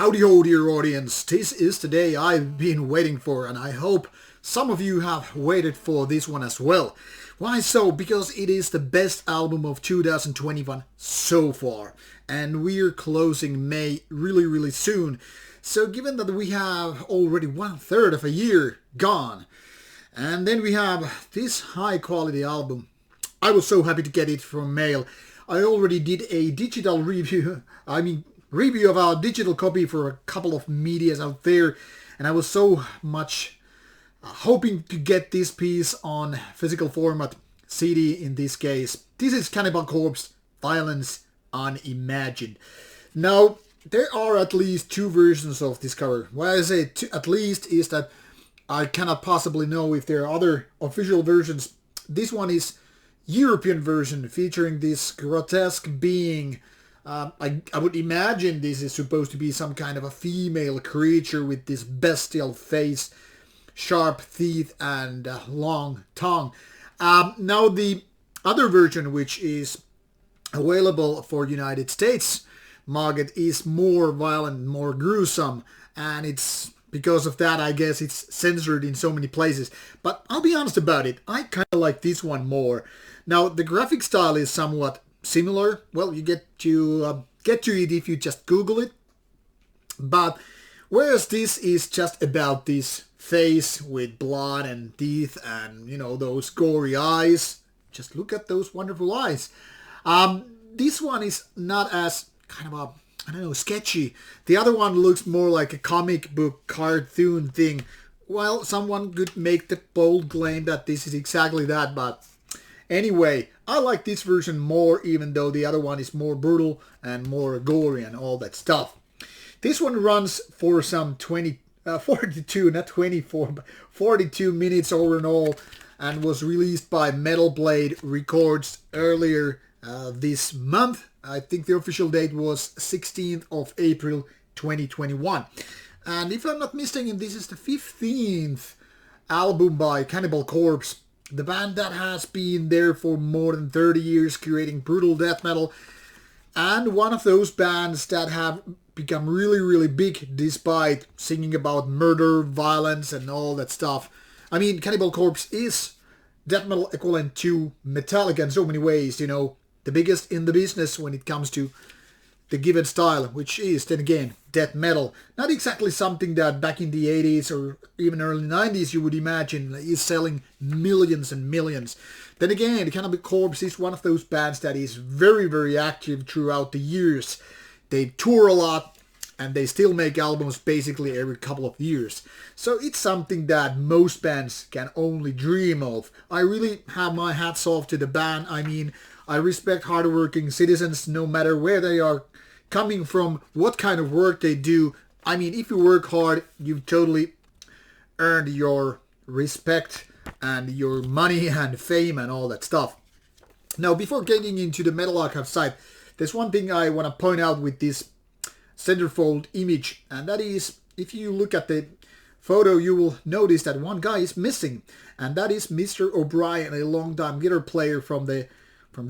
Howdy ho, dear audience. This is the day I've been waiting for, and I hope some of you have waited for this one as well. Why so? Because it is the best album of 2021 so far, and we're closing May really soon. So given that we have already 1/3 of a year gone, and then we have this high quality album, I was so happy to get it from mail. I already did a digital review, review of our digital copy for a couple of medias out there, and I was so much hoping to get this piece on physical format, CD in this case. This is Cannibal Corpse, Violence Unimagined. Now, there are at least two versions of this cover. Why I say at least is that I cannot possibly know if there are other official versions. This one is European version featuring this grotesque being. I would imagine this is supposed to be some kind of a female creature with this bestial face, sharp teeth, and long tongue. Now the other version, which is available for United States market, is more violent, more gruesome, and it's because of that, I guess, it's censored in so many places. But I'll be honest about it, I kind of like this one more. Now, the graphic style is somewhat similar. Well, you get to it if you just Google it. But whereas this is just about this face with blood and teeth and, those gory eyes. Just look at those wonderful eyes. This one is not as kind of sketchy. The other one looks more like a comic book cartoon thing. Well, someone could make the bold claim that this is exactly that, but anyway, I like this version more, even though the other one is more brutal and more gory and all that stuff. This one runs for some 42, not 24, but 42 minutes over and all, and was released by Metal Blade Records earlier this month. I think the official date was 16th of April 2021. And if I'm not mistaken, this is the 15th album by Cannibal Corpse, the band that has been there for more than 30 years creating brutal death metal, and one of those bands that have become really big despite singing about murder, violence, and all that stuff. I mean, Cannibal Corpse is death metal equivalent to Metallica in so many ways, the biggest in the business when it comes to the given style, which is, then again, death metal. Not exactly something that back in the 80s or even early 90s you would imagine is selling millions and millions. Then again, Cannibal Corpse is one of those bands that is very active throughout the years. They tour a lot, and they still make albums basically every couple of years. So it's something that most bands can only dream of. I really have my hats off to the band. I respect hardworking citizens no matter where they are coming from, what kind of work they do. If you work hard, you've totally earned your respect and your money and fame and all that stuff. Now, before getting into the Metal Archive site, there's one thing I want to point out with this centerfold image, and that is, if you look at the photo, you will notice that one guy is missing, and that is Mr. O'Brien, a longtime guitar player from the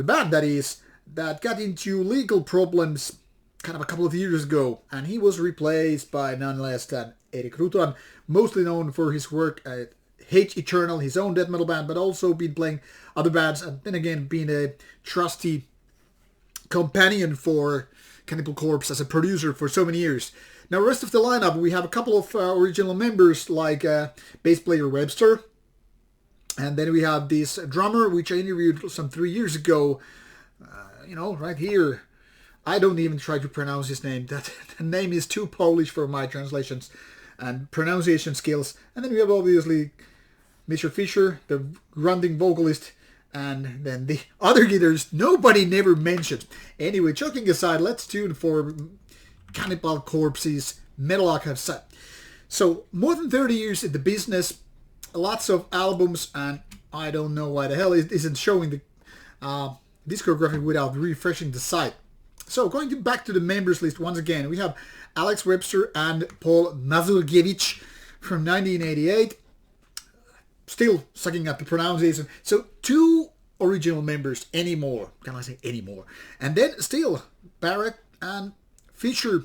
band that got into legal problems kind of a couple of years ago, and he was replaced by none less than Erik Rutan, mostly known for his work at Hate Eternal, his own death metal band, but also been playing other bands, and then again being a trusty companion for Cannibal Corpse as a producer for so many years. Now, rest of the lineup, we have a couple of original members like bass player Webster, and then we have this drummer, which I interviewed some 3 years ago, right here. I don't even try to pronounce his name. That the name is too Polish for my translations and pronunciation skills. And then we have obviously Mr. Fisher, the grunting vocalist, and then the other guitars nobody never mentioned. Anyway, joking aside, let's tune for Cannibal Corpse's Metal Archive set. So, more than 30 years in the business, lots of albums, and I don't know why the hell it isn't showing the discography without refreshing the site. So, going back to the members list once again, we have Alex Webster and Paul Mazurkiewicz from 1988. Still sucking at the pronunciation. So, two original members anymore. Can I say anymore? And then still Barrett and Fisher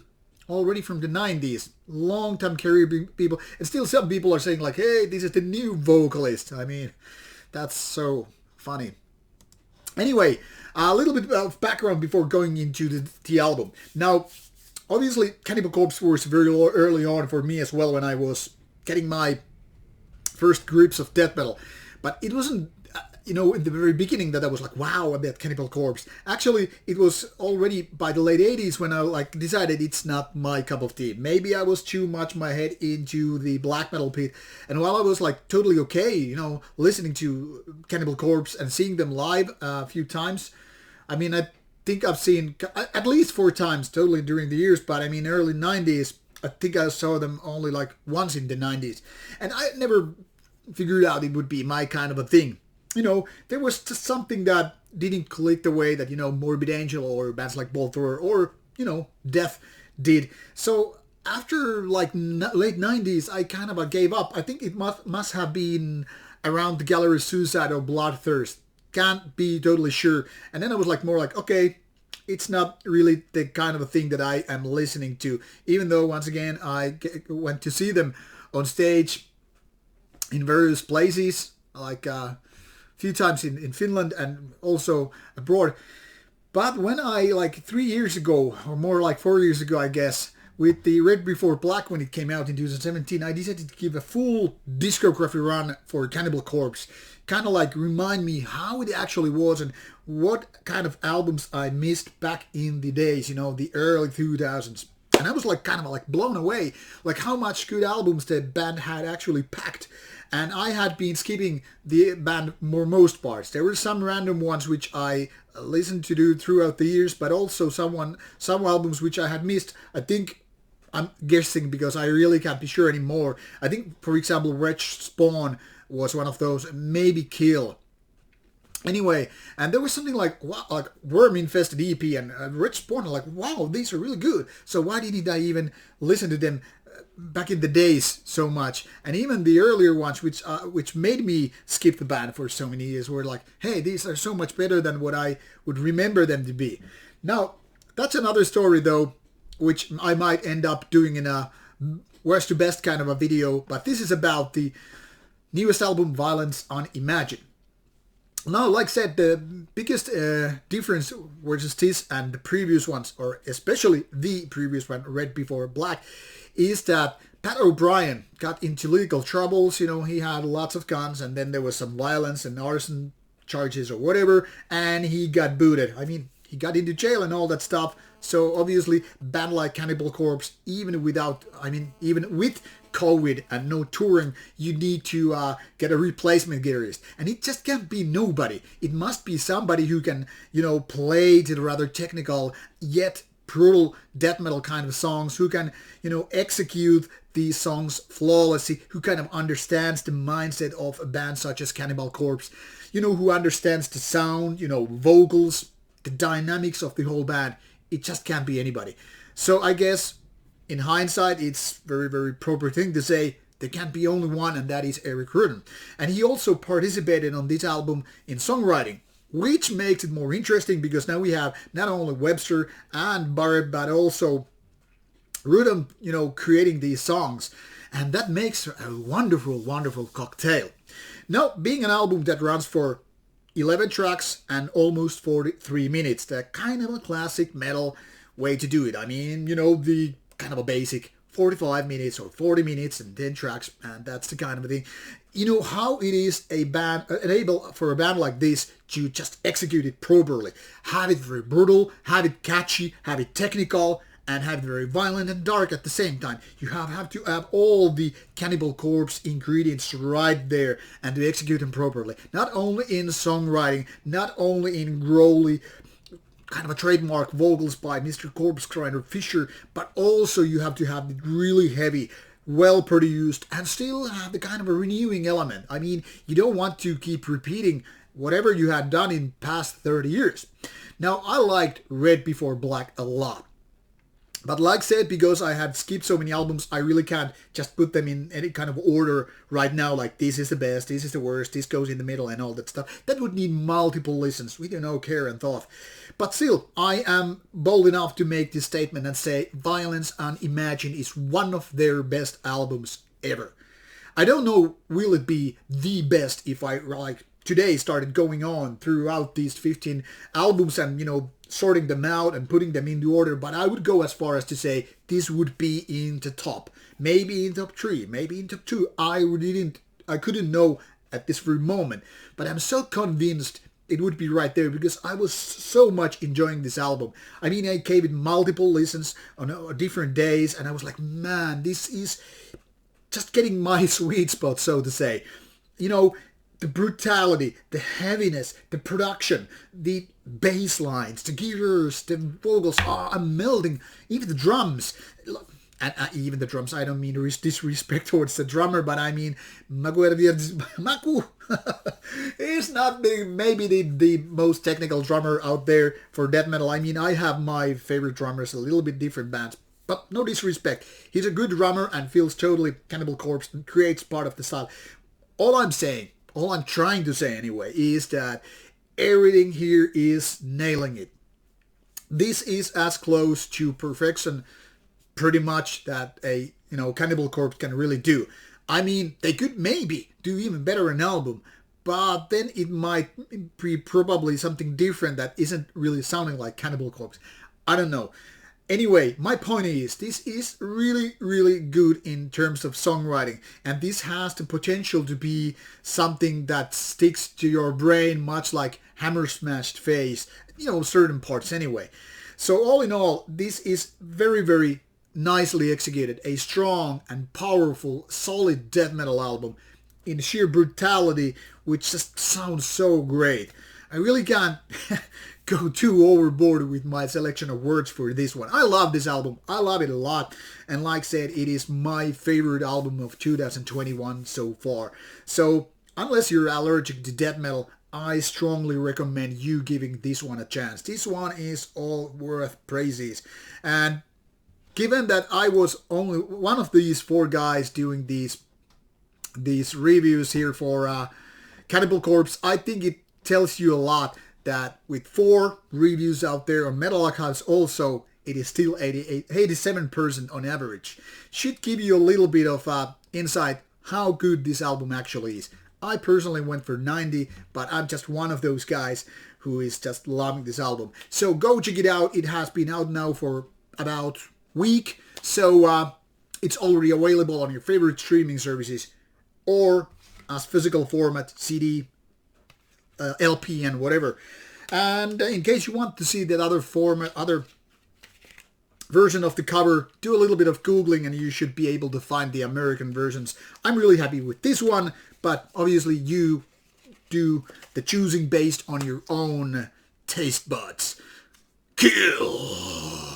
already from the 90s. Long-time career people. And still some people are saying like, hey, this is the new vocalist. I mean, that's so funny. Anyway, a little bit of background before going into the album. Now, obviously, Cannibal Corpse was very early on for me as well when I was getting my first grips of death metal. But it wasn't, in the very beginning that I was like, wow, about Cannibal Corpse. Actually, it was already by the late 80s when I decided it's not my cup of tea. Maybe I was too much my head into the black metal pit. And while I was totally okay, listening to Cannibal Corpse and seeing them live a few times, I mean, I think I've seen at least 4 times totally during the years, but I mean, early 90s, I think I saw them only once in the 90s. And I never figured out it would be my kind of a thing. There was just something that didn't click the way that, Morbid Angel or bands like Voltor or, Death did. So after late 90s, I kind of gave up. I think it must have been around the Gallery Suicide or Bloodthirst. Can't be totally sure. And then I was okay, it's not really the kind of a thing that I am listening to. Even though, once again, I went to see them on stage in various places, a few times in Finland and also abroad. But when I, 3 years ago, or more 4 years ago, I guess, with the Red Before Black when it came out in 2017, I decided to give a full discography run for Cannibal Corpse. Kind of remind me how it actually was and what kind of albums I missed back in the days, the early 2000s. And I was kind of blown away, how much good albums the band had actually packed. And I had been skipping the band for most parts. There were some random ones which I listened to throughout the years, but also some albums which I had missed. I think, I'm guessing because I really can't be sure anymore. I think, for example, Wretched Spawn was one of those, maybe Kill. Anyway, and there was something like Worm Infested EP and Wretched Spawn. Wow, these are really good. So why didn't I even listen to them back in the days so much? And even the earlier ones, which made me skip the band for so many years, were hey, these are so much better than what I would remember them to be. Now, that's another story though, which I might end up doing in a worst to best kind of a video. But this is about the newest album, Violence Unimagined. Now, like I said, the biggest difference versus this and the previous ones, or especially the previous one, Red Before Black, is that Pat O'Brien got into legal troubles. He had lots of guns, and then there was some violence and arson charges or whatever, and he got booted. I mean, he got into jail and all that stuff. So obviously, band like Cannibal Corpse, even with COVID and no touring, you need to get a replacement guitarist. And it just can't be nobody. It must be somebody who can, play the rather technical yet brutal death metal kind of songs, who can, execute these songs flawlessly, who kind of understands the mindset of a band such as Cannibal Corpse, who understands the sound, vocals, the dynamics of the whole band. It just can't be anybody. So I guess in hindsight, it's very, very proper thing to say there can't be only one, and that is Eric Rudin. And he also participated on this album in songwriting, which makes it more interesting because now we have not only Webster and Barrett, but also Rudin, creating these songs. And that makes a wonderful, wonderful cocktail. Now, being an album that runs for 11 tracks and almost 43 minutes, that kind of a classic metal way to do it. I mean, the kind of a basic 45 minutes or 40 minutes and 10 tracks, and that's the kind of a thing. How it is enable for a band like this to just execute it properly. Have it very brutal, have it catchy, have it technical, and have it very violent and dark at the same time. You have to have all the Cannibal Corpse ingredients right there and to execute them properly. Not only in songwriting, not only in growly kind of a trademark vocals by Mr. Corpse Grinder Fisher, but also you have to have it really heavy, well produced, and still have the kind of a renewing element. I mean, you don't want to keep repeating whatever you had done in past 30 years. Now, I liked Red Before Black a lot. But like I said, because I had skipped so many albums, I really can't just put them in any kind of order right now, like this is the best, this is the worst, this goes in the middle and all that stuff. That would need multiple listens with no care and thought. But still, I am bold enough to make this statement and say Violence Unimagined is one of their best albums ever. I don't know will it be the best if I like today started going on throughout these 15 albums and sorting them out and putting them into order, but I would go as far as to say this would be in the top, maybe in top 3, maybe in top 2. I couldn't know at this very moment, but I'm so convinced it would be right there because I was so much enjoying this album. I mean, I gave it multiple listens on different days and I was like, man, this is just getting my sweet spot, so to say. The brutality, the heaviness, the production, the bass lines, the guitars, the vocals are melting. Even the drums. And even the drums, I don't mean disrespect towards the drummer, but I mean, Maku is not maybe the most technical drummer out there for death metal. I mean, I have my favorite drummers, a little bit different bands. But no disrespect. He's a good drummer and feels totally Cannibal Corpse and creates part of the style. All I'm trying to say anyway, is that everything here is nailing it. This is as close to perfection pretty much that a Cannibal Corpse can really do. I mean, they could maybe do even better an album, but then it might be probably something different that isn't really sounding like Cannibal Corpse. I don't know. Anyway, my point is, this is really, really good in terms of songwriting, and this has the potential to be something that sticks to your brain much like Hammer Smashed Face, certain parts anyway. So all in all, this is very, very nicely executed, a strong and powerful, solid death metal album in sheer brutality, which just sounds so great. I really can't go too overboard with my selection of words for this one. I love this album. I love it a lot. And like I said, it is my favorite album of 2021 so far. So unless you're allergic to death metal, I strongly recommend you giving this one a chance. This one is all worth praises. And given that I was only one of these 4 guys doing these reviews here for Cannibal Corpse, I think it tells you a lot that with 4 reviews out there on Metal Archives also, it is still 87% on average. Should give you a little bit of insight how good this album actually is. I personally went for 90, but I'm just one of those guys who is just loving this album. So go check it out. It has been out now for about a week, so it's already available on your favorite streaming services or as physical format, CD, LP and whatever. And in case you want to see that other version of the cover, do a little bit of Googling and you should be able to find the American versions. I'm really happy with this one, but obviously you do the choosing based on your own taste buds. Kill!